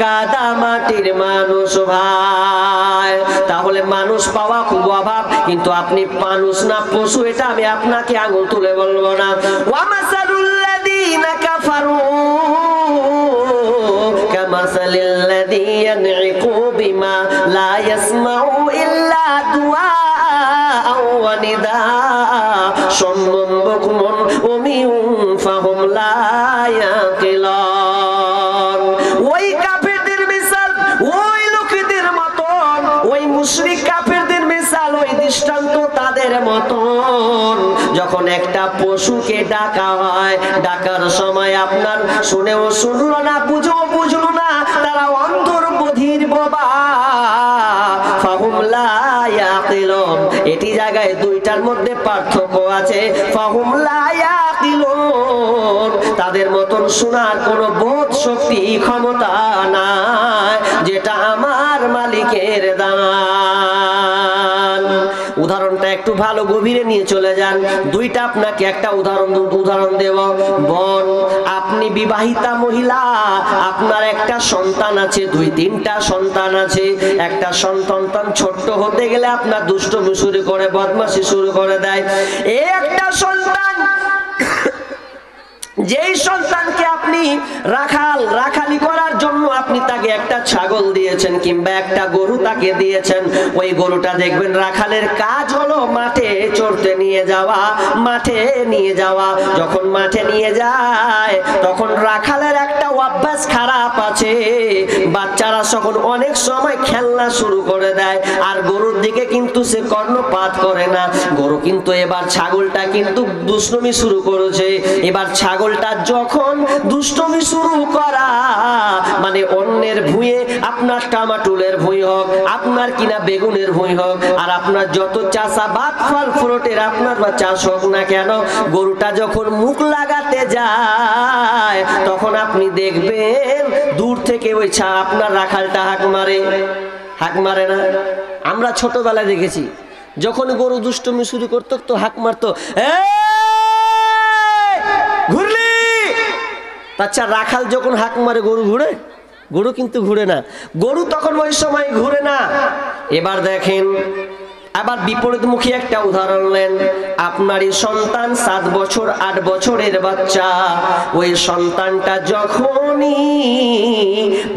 কাদা মাটির মানুষ ভাই। তাহলে মানুষ পাওয়া খুব অভাব, কিন্তু আপনি মানুষ না পশু এটা আমি আপনাকে আঙুল তুলে বলবো না। ওয়ামাসালুল্লাযীনা কাফারু কামাসালিল্লাযী ইয়ানইকু বিমা লা ইয়াসমাউ ইল্লা দুআআ ওয়া নিদা সাম্মুন বুকমুন উমিয়ুন ফাহুম লা ইয়াকিলুন। ওই কাফেরদের মিসাল ওই লোকেদের মতন, ওই মুশরিক কাফেরদের মিসাল, ওই দৃষ্টান্ত তাদের মতন। যখন একটা পশুকে ডাকা হয়, ডাকার সময় আপনার শুনেও শুনলো না, বুঝেও বুঝলো না, তারা অন্ধর বধির বোবা। ফাহুম লা ইয়াকিলুন, এটি জায়গায় দুইটার মধ্যে পার্থক্য আছে। ফাহুম লা ইয়াকিলুন, তাদের মতন শোনার কোনো বোধ শক্তি ক্ষমতা নাই, যেটা আমার মালিকের দান। উদাহরণটা একটু ভালো গভীরে নিয়ে চলে যান। দুইটা আপনাকে একটা উদাহরণ দেব। বোন, আপনি বিবাহিতা মহিলা, আপনার একটা সন্তান আছে, 2-3টা সন্তান আছে। একটা সন্তান ছোট্ট হতে গেলে আপনার দুষ্টমি শুরু করে, বদমাশি শুরু করে দেয়। এই একটা সন্তান, যেই সন্তানকে আপনি রাখালি করার জন্য আপনি তাকে একটা ছাগল দিয়েছেন কিংবা একটা গরু তাকে দিয়েছেন, ওই গরুটা দেখবেন রাখালের কাজ হলো মাঠে চড়তে নিয়ে যাওয়া, মাঠে নিয়ে যাওয়া। যখন মাঠে নিয়ে যায় তখন রাখালের একটা অভ্যাস খারাপ আছে, বাচ্চারা তখন অনেক সময় খেলনা শুরু করে দেয়, আর গরুর দিকে কিন্তু সে কর্ণপাত করে না। গরু কিন্তু এবার ছাগলটা কিন্তু দুষ্টুমি শুরু করেছে। এবার ছাগলটা যখন দুষ্টমি শুরু করা, মানে অন্যের ভুঁয়ে, আপনার টমাটোলের ভুঁই হোক, আপনার কিনা বেগুনের ভুঁই হোক, আর আপনার যত চাষাবাদ ফল ফ্রুটের আপনার বা চাষ হোক না কেন, গরুটা যখন মুখ লাগাতে যায় তখন আপনি দেখবেন দূর থেকে ওই আপনার রাখালটা হাঁক মারে না? আমরা ছোটবেলায় দেখেছি, যখন গরু দুষ্টমি শুরু করতো তো হাঁক মারতো, ঘুরলি। আচ্ছা, রাখাল যখন হাঁক মারে গরু ঘুরে? গরু কিন্তু ঘুরে না, গরু তখন ওই সময় ঘুরে না। এবার দেখেন, আবার বিপরীতমুখী একটা উদাহরণ নেন। আপনারই সন্তান 7 বছর 8 বছরের বাচ্চা, ওই সন্তানটা যখনই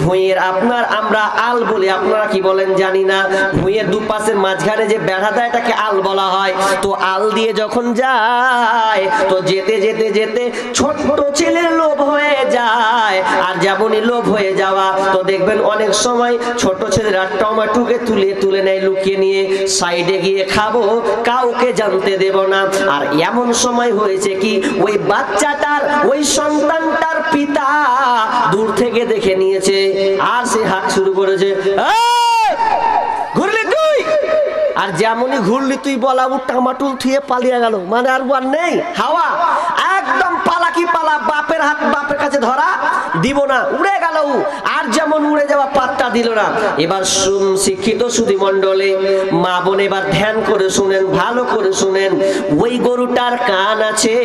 ভুঁইয়ের আপনার, আমরা আল বলি, আপনারা কি বলেন জানি না, ভুঁইয়ের দুপাশের মাঝখানে যে বেড়া দেয় এটাকে আল বলা হয়। তো আল দিয়ে যখন যায় তো যেতে যেতে যেতে ছোট্ট ছেলের লোভ হয়ে যায়, আর যেমনই লোভ হয়ে যাওয়া তো দেখবেন অনেক সময় ছোট ছেলেরা টমেটোকে তুলে নেয়, লুকিয়ে নিয়ে সাইডে গিয়ে খাবো, কাউকে জানতে দেব না। আর এমন সময় হয়েছে কি, ওই বাচ্চাটার, ওই সন্তানটার পিতা দূর থেকে দেখে নিয়েছে, আর সে হাঁক শুরু করেছে, ঘুরলি তুই? আর যেমনই ঘুরলি তুই বলা, ও টমাটুল থুয়ে পালিয়ে গেল, মানে আর নেই হাওয়া, একদম পালাকি পালা, বাপের হাত বাপের কাছে ধরা দিব না, উড়ে গেল। আর যেমন উড়ে যাওয়া পাত্তা দিল না। এবার শিক্ষিত সুধী মণ্ডলে, মা বোন, এবার ধ্যান করে শুনেন, ভালো করে শুনেন। ওই গরুটার কান আছে,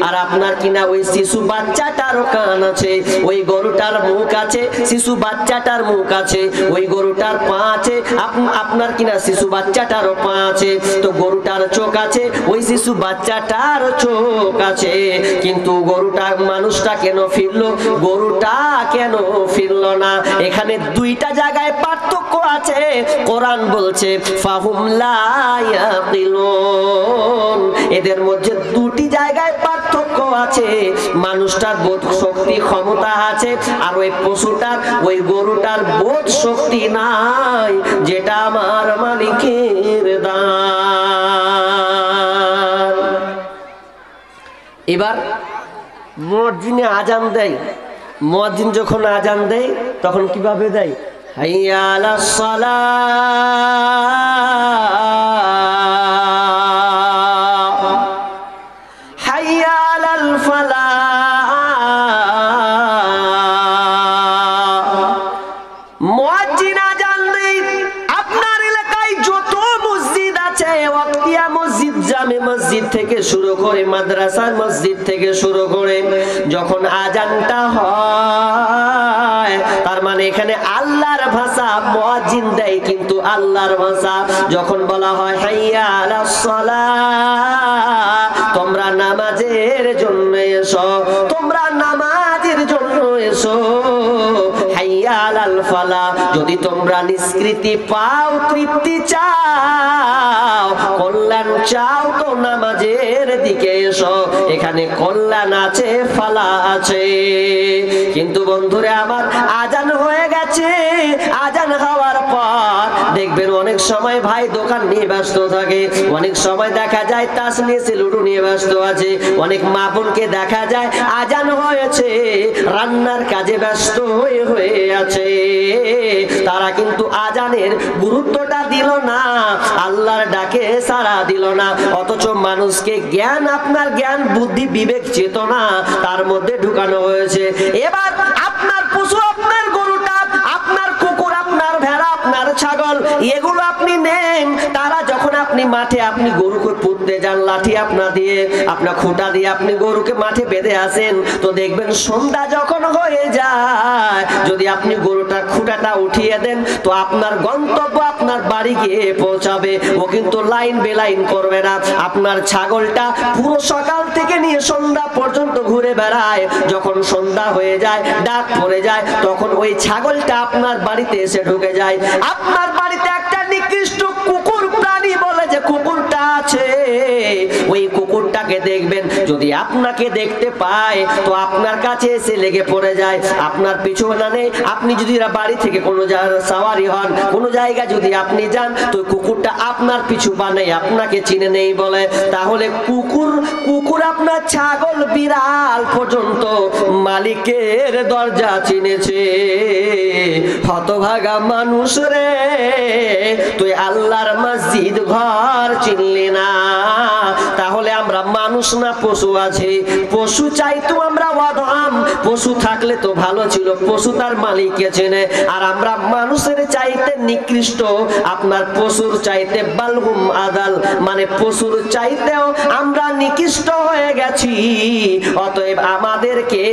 আর আপনার কিনা ওই শিশু বাচ্চাটারও কান আছে। ওই গরুটার মুখ আছে, শিশু বাচ্চাটার মুখ আছে। ওই গরুটার পা আছে, আপনার কিনা শিশু বাচ্চাটারও পা আছে। তো গরুটার চোখ আছে, ওই শিশু বাচ্চাটার চোখ আছে। কিন্তু গরুটা, মানুষটা কেন ফিরলো? গরুটা কেন ফিরলো না? এখানে দুইটা জায়গায় পার্থক্য আছে। কোরআন বলছে ফাহুম লা ইয়াকিলুন, এদের মধ্যে দুটি জায়গায় পার্থক্য আছে। মানুষটার বোধ শক্তি ক্ষমতা আছে, আর ওই পশুটার, ওই গরুটার বোধ শক্তি নাই, যেটা আমার মালিকের দান। এবার মুয়াজ্জিনে আজান দেয়, মুয়াজ্জিন যখন আজান দেয় তখন কিভাবে দেয়? হাইয়া আলাস সালাহ, হাইয়া আলাল ফালাহ। মুয়াজ্জিন আজান দেয়। আপনার এলাকায় যত মসজিদ আছে, ওয়াক্তিয়া মসজিদ, জামে মসজিদ থেকে শুরু করে, মাদ্রাসার মসজিদ থেকে শুরু করে, যখন আজানটা হয় তার মানে এখানে আল্লাহর ভাষা মুয়াজ্জিন দেয় কিন্তু আল্লাহর ভাষা। যখন বলা হয় হাইয়া আলাস সালাহ, তোমরা নামাজের জন্য এসো, তোমরা নামাজের জন্য এসো। হাইয়া আলাল ফালাহ, যদি তোমরা নিষ্কৃতি পাও, তৃপ্তি চাও, কল্যাণ চাও, তো নামাজের দিকে এসো। এখানে কল্যাণ আছে, ফালা আছে। কিন্তু বন্ধুরে আমার, আজান হয়ে গেছে। আজান হওয়ার পর দেখবেন অনেক সময় ভাই দোকান নিয়ে ব্যস্ত থাকে, অনেক সময় দেখা যায় তাস নিয়ে লুডু নিয়ে ব্যস্ত আছে, অনেক মা বোনকে দেখা যায় আজান হয়েছে রান্নার কাজে ব্যস্ত হয়ে আছে। তারা কিন্তু আজানের গুরুত্বটা দিল না, আল্লাহর ডাকে সাড়া দিল না। অথচ মানুষকে জ্ঞান, আপনার জ্ঞান বুদ্ধি বিবেক চেতনা তার মধ্যে ঢুকানো হয়েছে। এবার আপনার পশু, আপনার গরুটা, আপনার কুকুর, আপনার ভেড়া, আপনার ছাগল, এগুলো আপনি নেন। তারা যখন আপনি মাঠে, আপনি গরুকে পুঁততে যান, লাঠি আপনার দিয়ে, আপনার খুঁটা দিয়ে আপনি গরুকে মাঠে বেঁধে আসেন, তো দেখবেন সন্ধ্যা যখন হয়ে যায়, যদি আপনি গরুটা খুঁটাটা উঠিয়ে দেন, তো আপনার গন্তব্য আপনার বাড়ি গিয়ে পৌঁছাবে। ও কিন্তু লাইন বেলাইন করবে না। আপনার ছাগলটা পুরো সকাল থেকে নিয়ে সন্ধ্যা পর্যন্ত ঘুরে বেড়ায়, যখন সন্ধ্যা হয়ে যায়, ডাক পড়ে যায়, তখন ওই ছাগলটা আপনার বাড়িতে এসে ঢুকে যায়। আপনার বাড়িতে একটা নিকৃষ্ট কুকুর প্রাণী বলে যে কুকুরটা আছে, ওই কুকুরটাকে দেখবেন, যদি আপনাকে দেখতে পায় তো আপনার কাছে এসে লেগে পড়ে যায়, আপনার পিছু না নেই। আপনি যদি বাড়ি থেকে কোনো সাওয়ারি হন, কোনো জায়গা যদি আপনি যান, তো কুকুরটা আপনার পিছু বানাই, আপনাকে চিনে নেই বলে। তাহলে কুকুর আপনার ছাগল বিড়াল পর্যন্ত মালিকের দরজা চিনেছে। হতভাগা মানুষ রে, তুই আল্লাহর মসজিদ ঘর চিনলি না। তাহলে আমরা মানুষ না পশু আছি? পশু চাইতো আমরা অধম, পশু থাকলে তো ভালো ছিল, পশু তার মালিককে চেনে। আর আমরা মানুষের চাইতে নিকৃষ্ট, আপনার পশুর চাইতে বালহুম আদাল, মানে পশুর চাইতেও আমরা নিকৃষ্ট হয়ে গেছি। অতএব আমাদেরকে,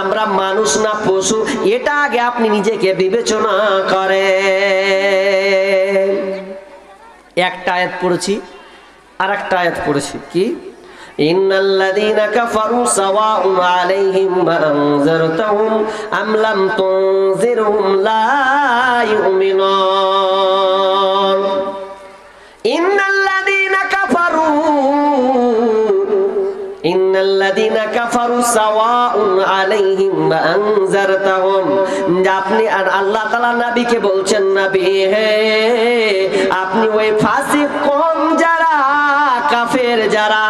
আমরা মানুষ না পশু, এটা আগে আপনি নিজেকে বিবেচনা করেন। একটা আয়াত পড়েছি, আর একটা আয়াত পড়েছি কি, ইন্নাল্লাযীনা কাফারু সাওয়াউন আলাইহিম আনযারতাহুম আম লাম তুনযিরহুম লা ইউমিনুন। ইন্নাল্লাযীনা কাফারু সাওয়াউন আলাইহিম আনযারতাহুম, আপনি আর আল্লাহ তাআলা নবীকে বলছেন, নবী হে, আপনি ওই ফাসিক কওম যারা, কাফের যারা,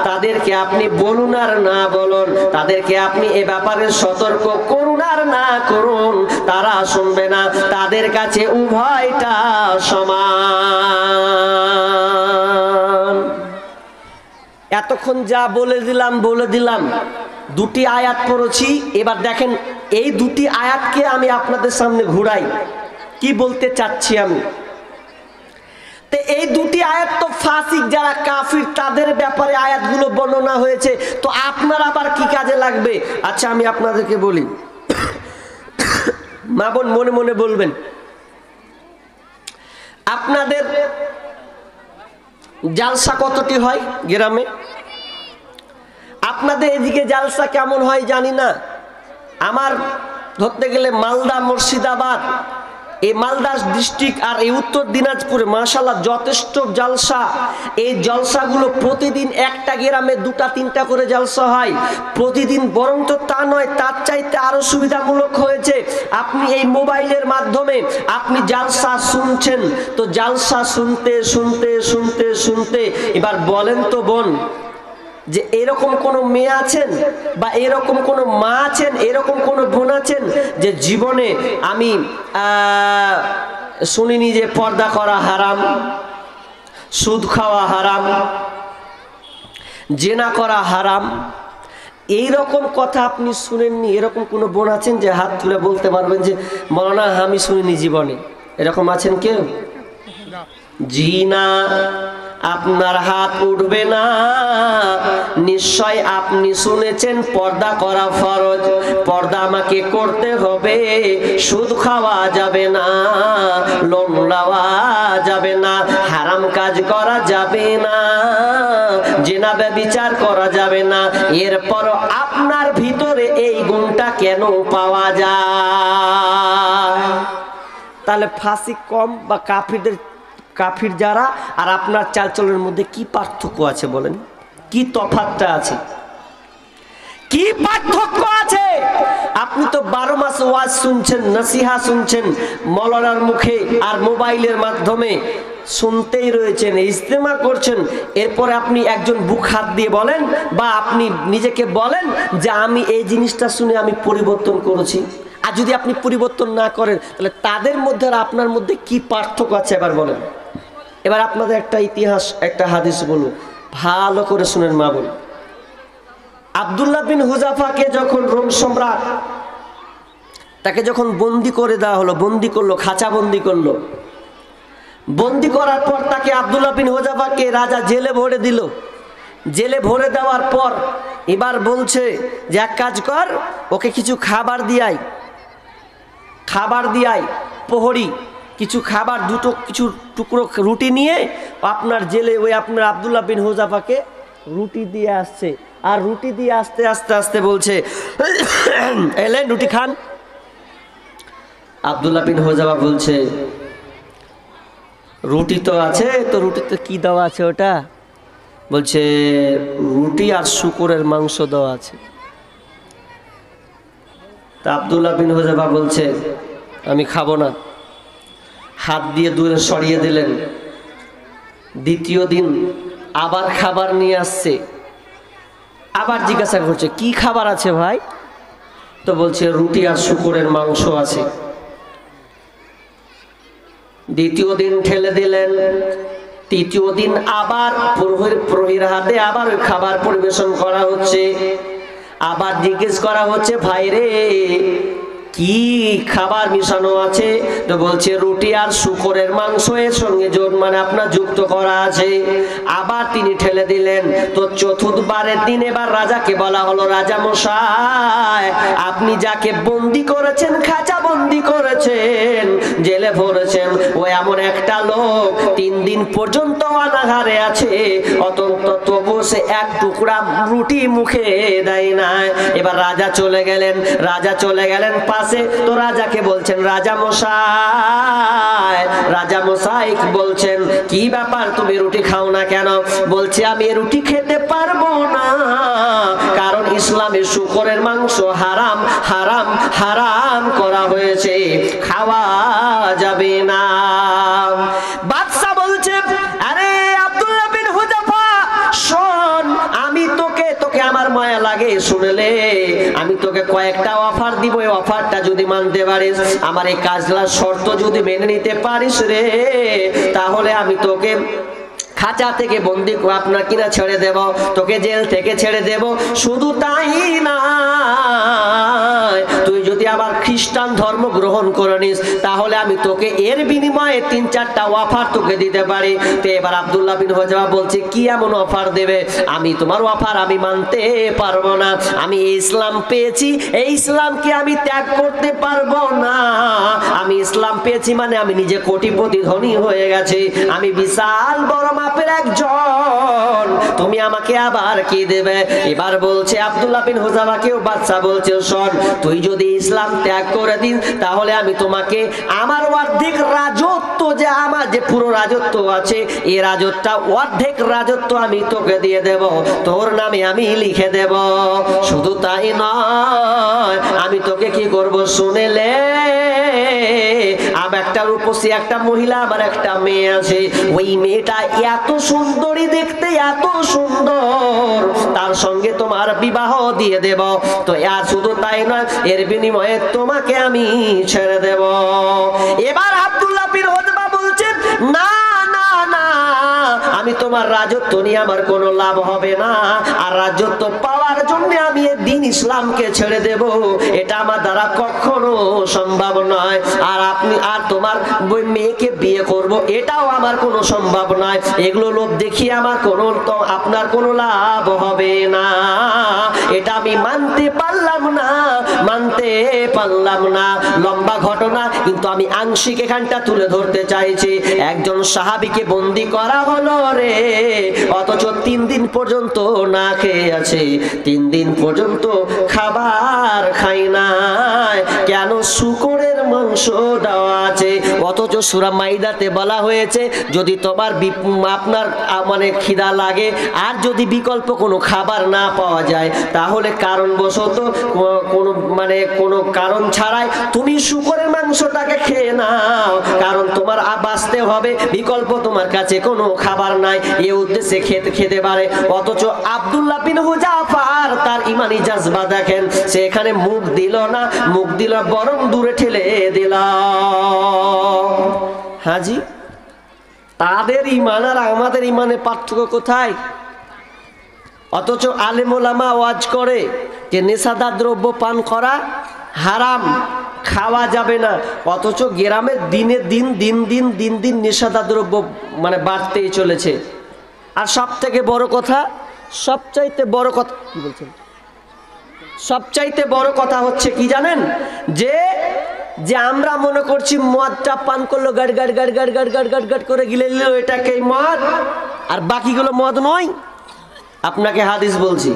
তাদেরকে আপনি বলুন আর না বলুন, তাদেরকে আপনি এ ব্যাপারে সতর্ক করুন আর না করুন, তারা শুনবে না। তাদের কাছে উভয়টা সমান। এতক্ষণ যা বলে দিলাম, দুটি আয়াত পড়েছি। এবার দেখেন, এই দুটি আয়াতকে আমি আপনাদের সামনে ঘুরাই, কি বলতে চাচ্ছি আমি। তো এই দুটি আয়াত তো ফাসিক যারা কাফির তাদের ব্যাপারে আয়াতগুলো বর্ণনা হয়েছে, তো আপনার আবার কি কাজে লাগবে? আচ্ছা আমি আপনাদেরকে বলি, মা বোন মনে মনে বলবেন, আপনাদের জালসা কতটি হয় গ্রামে? আপনাদের এদিকে জালসা কেমন হয় জানি না। আমার ধরতে গেলে মালদা, মুর্শিদাবাদ, এই মালদা ডিস্ট্রিক্ট আর এই উত্তর দিনাজপুরে মাশাআল্লাহ যথেষ্ট জলসা। এই জলসাগুলো প্রতিদিন একটা গ্রামে 2-3টা করে জলসা হয় প্রতিদিন। বরং তো তা নয়, তার চাইতে আরো সুবিধামূলক হয়েছে। আপনি এই মোবাইলের মাধ্যমে আপনি জলসা শুনছেন, তো জলসা শুনতে শুনতে শুনতে শুনতে এবার বলেন তো বোন, যে এরকম কোনো মেয়ে আছেন বা এরকম কোনো মা আছেন, এরকম কোনো বোন আছেন যে জীবনে আমি শুনিনি যে পর্দা করা হারাম, সুদ খাওয়া হারাম, জেনা করা হারাম, এইরকম কথা আপনি শুনেননি? এরকম কোনো বোন আছেন যে হাত তুলে বলতে পারবেন যে মৌলানা আমি শুনিনি জীবনে? এরকম আছেন কেউ? জি না। আপনার হাত উঠবে না। নিশ্চয় আপনি শুনেছেন পর্দা করা ফরজ, পর্দা আমাকে করতে হবে। সুদ খাওয়া যাবে না, লোন নেওয়া যাবে না, হারাম কাজ করা যাবে না, জিনা ব্যভিচার করা যাবে না। এরপর আপনার ভিতরে এই গুণটা কেন পাওয়া যায়? তাহলে ফাঁসি কম বা কাফির যারা আর আপনার চালচলের মধ্যে কি পার্থক্য আছে বলেন? কি তফাৎটা আছে? কি পার্থক্য আছে? আপনি তো 12 মাস ওয়াজ শুনছেন, নসিহা শুনছেন মৌলানার মুখে আর মোবাইলের মাধ্যমে শুনতেই রয়েছেন, ইজতেমা করছেন। এরপরে আপনি একজন বুক হাত দিয়ে বলেন বা আপনি নিজেকে বলেন যে আমি এই জিনিসটা শুনে আমি পরিবর্তন করেছি। আর যদি আপনি পরিবর্তন না করেন তাহলে তাদের মধ্যে আর আপনার মধ্যে কি পার্থক্য আছে এবার বলেন। এবার আপনাদের একটা ইতিহাস, একটা হাদিস বলুন, ভালো করে শুনেন মা বোন। আব্দুল্লাহ বিন হুযাফাকে যখন রোম সম্রাট তাকে যখন বন্দি করে দেওয়া হলো, বন্দি করলো, খাঁচা বন্দি করলো, বন্দি করার পর তাকে আব্দুল্লাহ বিন হুযাফাকে রাজা জেলে ভরে দিল। জেলে ভরে দেওয়ার পর এবার বলছে যে এক কাজ কর, ওকে কিছু খাবার দিয়াই, খাবার দিয়াই প্রহরী কিছু খাবার, কিছু টুকরো রুটি নিয়ে আপনার জেলে ওই আপনার আব্দুল্লাহ বিন হুযাফাকে রুটি দিয়ে আসছে। আর রুটি দিয়ে আস্তে আস্তে আস্তে বলছে এলেন রুটি খান। আব্দুল্লাহ বিন হুযাফা বলছে রুটি তো আছে, তো রুটিতে কি দেওয়া আছে ওটা? বলছে রুটি আর শুকরের মাংস দেওয়া আছে। তা আব্দুল্লাহ বিন হুযাফা বলছে আমি খাবো না, হাত দিয়ে দূরে সরিয়ে দিলেন। দ্বিতীয় দিন আবার খাবার নিয়ে আসছে, আবার জিজ্ঞাসা করছে কি খাবার আছে ভাই? তো বলছে রুটি আর শুকরের মাংস আছে। দ্বিতীয় দিন ঠেলে দিলেন। তৃতীয় দিন আবার প্রহরীর হাতে আবার ওই খাবার পরিবেশন করা হচ্ছে। আবার জিজ্ঞেস করা হচ্ছে ভাই রে কি খাবার মিশানো আছে? তো বলছে রুটি আর শুকরের মাংস এর সঙ্গে মানে আপনার যুক্ত করা আছে। আবার তিনি ঠেলে দিলেন। তো চতুর্থবারের দিন এবার রাজাকে বলা হলো, রাজা মশাই আপনি যাকে বন্দি করেছেন, খাঁচা বন্দি করেছেন, জেলে ভরেছেন, ও এমন একটা লোক 3 দিন পর্যন্ত অনাহারে আছে, অত্যন্ত তবু সে এক টুকরা রুটি মুখে দেয় না। এবার রাজা চলে গেলেন, রাজা চলে গেলেন পাশে। তো রাজাকে বলছেন রাজা মশাই বলছেন কি ব্যাপার তুমি রুটি খাও না কেন? বলছে আমি রুটি খেতে পারবো না, কারণ ইসলামে শুকরের মাংস হারাম হারাম হারাম করা হয়েছে, খাওয়া যাবে না। বাদশা বলছে আরে আব্দুল্লাহ বিন হুযাফা শোন, আমি তোকে আমার মায়া লাগে শুনলে, আমি তোকে কয়েকটা অফার দিব, এই অফারটা যদি মানতে পারিস, আমার এই কাজলার শর্ত যদি মেনে নিতে পারিস রে, তাহলে আমি তোকে খাঁচা থেকে বন্দি আপনার কিনা ছেড়ে দেব, তোকে জেল থেকে ছেড়ে দেব। শুধু তাই না, তুই যদি আবার খ্রিস্টান ধর্ম গ্রহণ করে নিস তাহলে আমি তোকে এর বিনিময়ে 3-4টা অফার তোকে দিতে পারি। তো এবার আব্দুল্লাহ বিন হুযাফা বলছে কি এমন অফার দেবে? আমি তোমার অফার আমি মানতে পারবো না। আমি ইসলাম পেয়েছি, এই ইসলামকে আমি ত্যাগ করতে পারবো না। আমি ইসলাম পেয়েছি মানে আমি নিজে কোটিপতি ধনী হয়ে গেছি, আমি বিশাল বড় মাপের একজন, তুমি আমাকে আবার কি দেবে? এবার বলছে আব্দুল্লাহ বিন হুযাফাকেও বাদশা বলছে শোন, তুই যদি ইসলাম ত্যাগ করে দিন তাহলে আমি তোমাকে আমার অর্ধেক রাজত্ব, যে আমার যে পুরো রাজত্ব আছে এই রাজত্বটা, অর্ধেক রাজত্ব আমি তোকে দিয়ে দেব, তোর নামে আমি লিখে দেব। শুধু তাই নয়, আমি তোকে কি করব শুনেলে, আমার একটা রূপসী একটা মহিলা, আমার একটা মেয়ে আছে, ওই মেয়েটা এত সুন্দরী দেখতে, এত সুন্দর, তার সঙ্গে তোমার বিবাহ দিয়ে দেব। তো আর শুধু তাই নয়, এর বিনিময়ে তোমাকে আমি ছেড়ে দেব। এবার আব্দুল্লাহ বিন হুযাফা বলছেন না না না, আমি আমি তোমার রাজত্ব নিয়ে আমার কোনো লাভ হবে না। আর রাজত্ব পাওয়ার জন্য আমি এই দ্বীন ইসলামকে ছেড়ে দেব, এটা আমার দ্বারা কখনো সম্ভব নয়। আর আপনি আর তোমার মেয়েকে বিয়ে করব, এটাও আমার কোনো সম্ভব নয়। এগুলো লোভ দেখিয়ে আমার কোনো আপনার কোনো লাভ হবে না। এটা আমি মানতে পারলাম না, মানতে পারলাম না। লম্বা ঘটনা, কিন্তু আমি আংশিক এখানটা তুলে ধরতে চাইছি। একজন সাহাবীকে বন্দী করা হলো রে, অথচ 3 দিন পর্যন্ত না খেয়ে আছে, 3 দিন পর্যন্ত খাবার খাই নাই। কেন? শূকরের মাংস দেওয়া আছে। অথচ সূরা মাইদাতে বলা হয়েছে যদি তোমার আপনার মানে খিদা লাগে আর যদি বিকল্প কোনো খাবার না পাওয়া যায়, তাহলে কারণবশত কোনো কারণ ছাড়াই তুমি শূকরের মাংসটাকে খেয়ে নাও, কারণ তোমার বাঁচতে হবে, বিকল্প তোমার কাছে কোনো খাবার নাই। এই উদ্দেশ্যে খেতে পারে। অথচ আব্দুল্লাহ বিন হুযাফার তার ইমানি জাজবা দেখেন, সে এখানে মুখ দিল না, মুখ দিল বরং দূরে ঠেলে দিল। হাজি, তাদের ইমান আর আমাদের ইমানের পার্থক্য কোথায়? অথচ আলেম ওলামা ওয়াজ করে যে নেশাদার দ্রব্য পান করা হারাম, খাওয়া যাবে না। অথচ গ্রামে দিন দিন নেশাদার দ্রব্য বাড়তেই চলেছে। আর সবথেকে বড় কথা, সবচাইতে বড় কথা কি বলছেন, সবচাইতে বড় কথা হচ্ছে কি জানেন? যে আমরা মনে করছি মদটা পান করলো গাড় গাড় গাড় গাড় গাড় গাড় গাড় গাড় করে গিলে নিল, এটাকেই মদ, আর বাকিগুলো মদ নয়। আপনাকে হাদিস বলছি,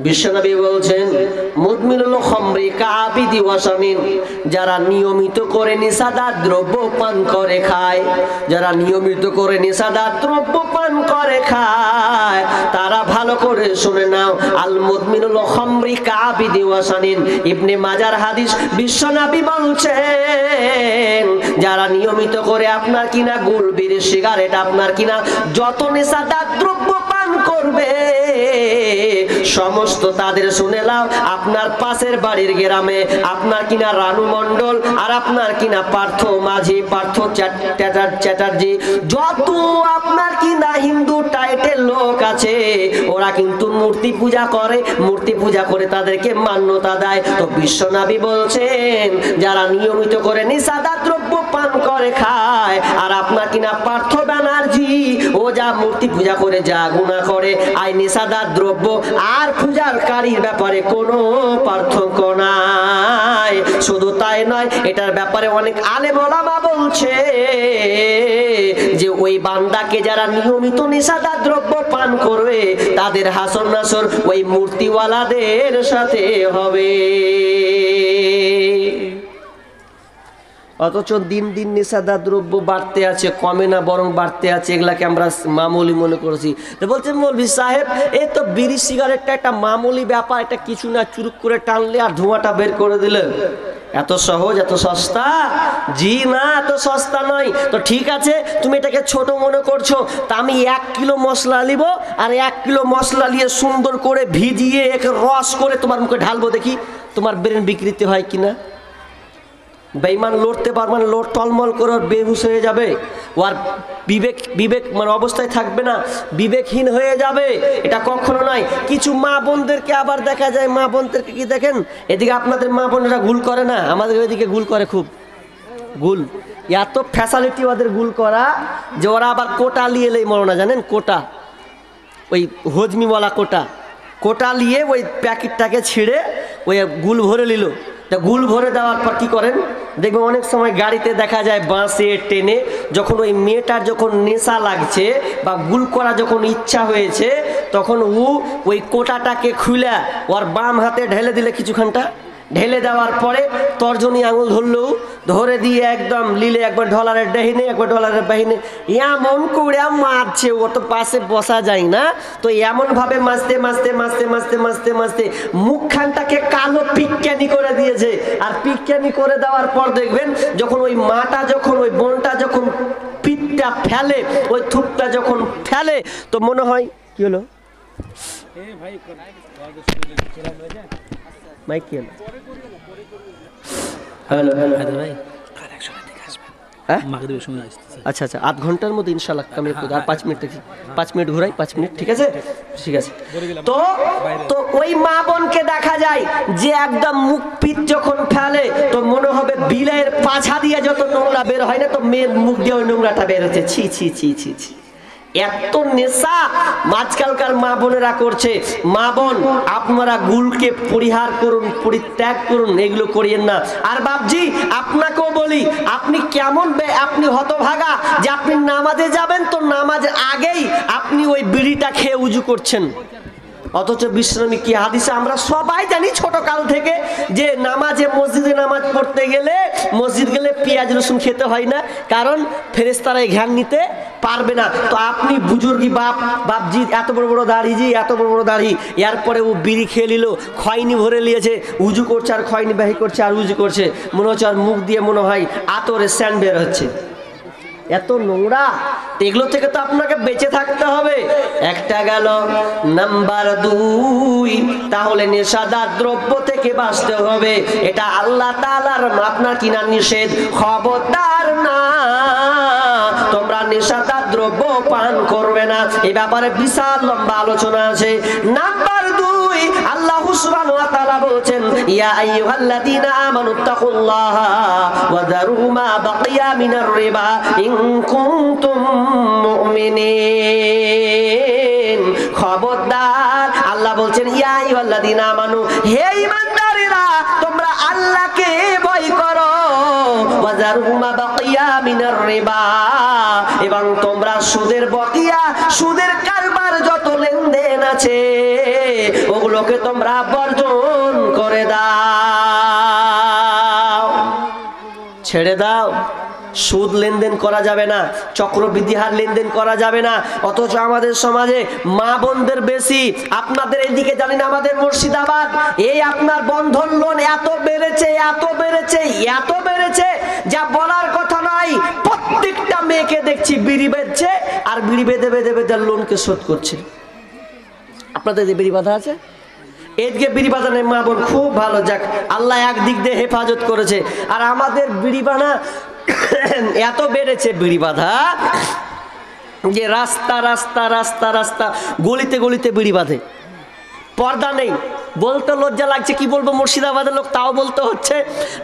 বিশ্বনবী বলছেন মুদমিনুল খামরি কাআবিদি ওয়াসামিন, যারা নিয়মিত করে নেশাদার দ্রব্য পান করে খায়, যারা নিয়মিত করে নেশাদার দ্রব্য পান করে খায়, তারা ভালো করে শুনে নাও, আল মুদমিনুল খামরি কাআবিদি ওয়াসামিন, ইবনে মাজার হাদিস। বিশ্বনবী বলছেন যারা নিয়মিত করে আপনার কিনা গুল, বিড়ি, সিগারেট, আপনার কিনা যত নেশাদার দ্রব্য পান করবে, সমস্ত তাদের শুনে নাও, আপনার পাশের বাড়ির গ্রামে আপনার কিনা রানু মণ্ডল আর আপনার কিনা পার্থ মাঝি, পার্থ চ্যাটার্জি, যত আপনার কিনা হিন্দু টাইটেল লোক আছে, ওরা কিন্তু মূর্তি পূজা করে, মূর্তি পূজা করে তাদেরকে মান্যতা দেয়। তো বিশ্বনবী বলছেন যারা নিয়মিত করে নেশাদার দ্রব্য পান করে খায়, আর আপনার কিনা পার্থ ব্যানার্জি ও যা মূর্তি পূজা করে, যা গুনাহ করে, আই নেশাদার দ্রব্য আর পূজারকারীর ব্যাপারে কোনো পার্থক্য নাই। শুধু তাই নয়, এটার ব্যাপারে অনেক আলেম ওলামা বলছে যে ওই বান্দাকে যারা নিয়মিত নেশাদার দ্রব্য পান করবে, তাদের হাসর নাসর ওই মূর্তিওয়ালাদের সাথে হবে। অথচ দিন দিন নেশাদার দ্রব্য বাড়তে আছে, কমে না বরং বাড়তে আছে। এগুলাকে আমরা মামুলি মনে করেছি। তো বলছেন মৌলভী সাহেব এই তো বিড়ি সিগারেটটা একটা মামুলি ব্যাপার, এটা কিছু না, চুরুক করে টানলে আর ধোঁয়াটা বের করে দিলে এত সহজ, এত সস্তা? জি না, এত সস্তা নয়। তো ঠিক আছে, তুমি এটাকে ছোট মনে করছো, তা আমি 1 কিলো মশলা নিব, আর 1 কিলো মশলা নিয়ে সুন্দর করে ভিজিয়ে একে রস করে তোমার মুখে ঢালবো, দেখি তোমার ব্রেন বিকৃতি হয় কিনা। বেঈমান লড়তে পারবে না, লোট টলমল করে বেহুশ হয়ে যাবে, ও আর বিবেক অবস্থায় থাকবে না, বিবেকহীন হয়ে যাবে। এটা কখনো নয়। কিছু মা বোনদেরকে আবার দেখা যায়, মা বোনদেরকে কি দেখেন, এদিকে আপনাদের মা বোনেরা গুল করে না, আমাদের ওইদিকে গুল করে, খুব গুল, এত ফ্যাসিলিটি ওদের গুল করা যে ওরা আবার কোটা নিয়ে এলেই মরো না, জানেন? কোটা, ওই হজমিওয়ালা কোটা নিয়ে ওই প্যাকেটটাকে ছিঁড়ে ওই গুল ভরে নিল। তা গুল ভরে দেওয়ার পর কি করেন দেখবেন, অনেক সময় গাড়িতে দেখা যায় বাসে টেনে, যখন ওই মেয়েটার যখন নেশা লাগছে বা গুল করা যখন ইচ্ছা হয়েছে, তখন ওই কোটাটাকে খুলে ওর বাম হাতে ঢেলে দিলে, কিছুখানটা ঢেলে দেওয়ার পরে তর্জনী আঙুল ধরলেও ধরে দিয়ে একদম লিলে, একবার ডলারের ডাহিনে একবার ডলারের বাহিনে, এমন করে মারছে, ও তো পাশে বসা যায় না। তো এমনভাবে মাছতে মাছতে মাছতে মাছতে মাছতে মাছতে মুখখানটাকে কালো পিক্কানি করে দিয়েছে। আর পিক্কানি করে দেওয়ার পর দেখবেন যখন ওই মাটা, যখন ওই বোনটা যখন পিঠটা ফেলে, ওই থুপটা যখন ফেলে, তো মনে হয় কি হলো, মাইক কি হলো, হ্যালো হ্যালো ভাই, হ্যাঁ আচ্ছা আচ্ছা, আধ ঘন্টার মধ্যে ইনশাআল্লাহ আমি একটু আর 5 মিনিট দেখি, 5 মিনিট ঘুরাই, 5 মিনিট, ঠিক আছে ঠিক আছে। তো তো ওই মা বোনকে দেখা যায় যে একদম মুখ পিঠ যখন ফেলে তো মনে হবে বিলের পাছা দিয়ে যত নোংরা বের হয় না, তো মেয়ের মুখ দিয়ে ওই নোংরাটা বের হচ্ছে। ছি ছি ছি ছি ছি, এত নেশা আজকালকার মা বোনেরা করছে। মা বোন আপনারা গুলকে পরিহার করুন, পরিত্যাগ করুন, এগুলো করিয়েন না। আর বাপজি আপনাকেও বলি, আপনি কেমন আপনি হতভাগা যে আপনি নামাজে যাবেন তো নামাজের আগেই আপনি ওই বিড়িটা খেয়ে উজু করছেন, অথচ বিশ্রামী কি হাদিসে আমরা সবাই জানি ছোট কাল থেকে যে নামাজে মসজিদে নামাজ পড়তে গেলে মসজিদ গেলে পেঁয়াজ রসুন খেতে হয় না, কারণ ফেরেশতারা ঘ্রাণ নিতে পারবে না। তো আপনি বুজুর্গি বাপজি এত বড় বড় দাড়ি, জি এত বড় বড় দাড়ি, এরপরে ও বিড়ি খেয়ে নিল, খয়নি ভরে নিয়েছে, উজু করছে আর খয়নি বাহি করছে আর উজু করছে, মনে হচ্ছে আর মুখ দিয়ে মনে হয় আতরে স্যান্ড বের হচ্ছে, এত নোংরা। এগুলো থেকে তো আপনাকে বেঁচে থাকতে হবে। একটা গেল। নাম্বার 2, তাহলে নেশাদার দ্রব্য থেকে বাঁচতে হবে। এটা আল্লাহ তাআলার আপনার কিনা নিষেধ, খবরদার না তোমরা নেশাদার দ্রব্য পান করবে না। এই ব্যাপারে বিশাল লম্বা আলোচনা আছে। নাম্বার 2, আল্লাহ সুবহানাহু ওয়া তাআলা বলেছেন, ইয়া আইয়ুহাল্লাযীনা আমানুত্তাকুল্লাহা ওয়া যারু মা বাকিয়া মিনার রিবা ইন কুনতুম মুমিনিন। খবরদার, আল্লাহ বলছেন ইয়া আইয়ুহাল্লাযীনা আমানু, হে ঈমানদারেরা তোমরা আল্লাহকে ভয় করো, ওয়া যারু মা বাকিয়া মিনার রিবা, এবং তোমরা সুদের বকিয়া, সুদের কারবার যত লেনদেন আছে ওগুলোকে তোমরা বর্জন করে দাও, ছেড়ে দাও। সুদ লেনদেন করা যাবে না, চক্রবৃদ্ধি হার লেনদেন করা যাবে না। অথচ আমাদের সমাজে মা বোনদের বেশি। আপনাদের এদিকে জানেন আমাদের মুর্শিদাবাদ, এই আপনার বন্ধন লোন এত বেড়েছে, এত বেড়েছে, এত বেড়েছে যা বলার কথা নয়। প্রত্যেকটা মেয়েকে দেখছি বিড়ি বেঁধছে আর বিড়ি বেঁধে বেঁধে বেঁধে লোনকে শোধ করছে। আপনাদের যে বিড়ি বাঁধা আছে, এদিকে বিড়ি বাঁধানোর মা বোন খুব ভালো, যাক আল্লাহ একদিক দিয়ে হেফাজত করেছে। আর আমাদের বিড়ি বাঁধা এত বেড়েছে, বিড়ি বাঁধা যে রাস্তা রাস্তা রাস্তা রাস্তা গলিতে গলিতে বিড়ি বাঁধে, পর্দা নেই। বলতে লজ্জা লাগছে, কি বলবো মুর্শিদাবাদের লোক, তাও বলতে হচ্ছে,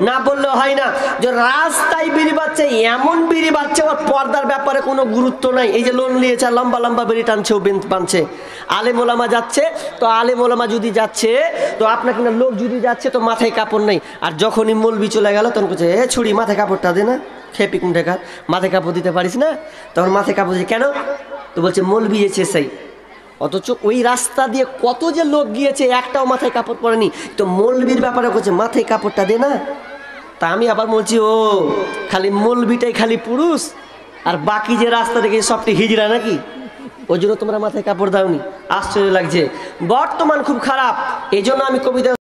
না বললে হয় না যে রাস্তায় বিড়ি বাঁধছে, এমন বিড়ি বাঁধছে ওর পর্দার ব্যাপারে কোনো গুরুত্ব নাই। এই যে লোন নিয়েছে লম্বা লম্বা বিড়ি টানছে, ও বাঁধছে। আলেম ওলামা যাচ্ছে তো আলেম ওলামা যদি যাচ্ছে তো আপনার কিনা লোক যদি যাচ্ছে তো মাথায় কাপড় নেই, আর যখনই মৌলবি চলে গেল তখন বলছে এ ছুরি মাথায় কাপড়টা দে না, খেয়ে পিকুম ঢেকা মাথায় কাপড় দিতে পারিস না, তখন মাথায় কাপড় দিয়ে কেন, তো বলছে মৌলবি এসে সেই। অথচ ওই রাস্তা দিয়ে কত যে লোক গিয়েছে, একটাও মাথায় কাপড় পরেনি, তো মৌলবির ব্যাপারে বলছে মাথায় কাপড়টা দে না। তা আমি আবার বলছি ও খালি মৌলবিটাই খালি পুরুষ আর বাকি যে রাস্তা দেখে সবটি হিজড়া নাকি, ওই জন্য তোমরা মাথায় কাপড় দাওনি। আশ্চর্য লাগছে, বর্তমান খুব খারাপ। এই জন্য আমি কবিতা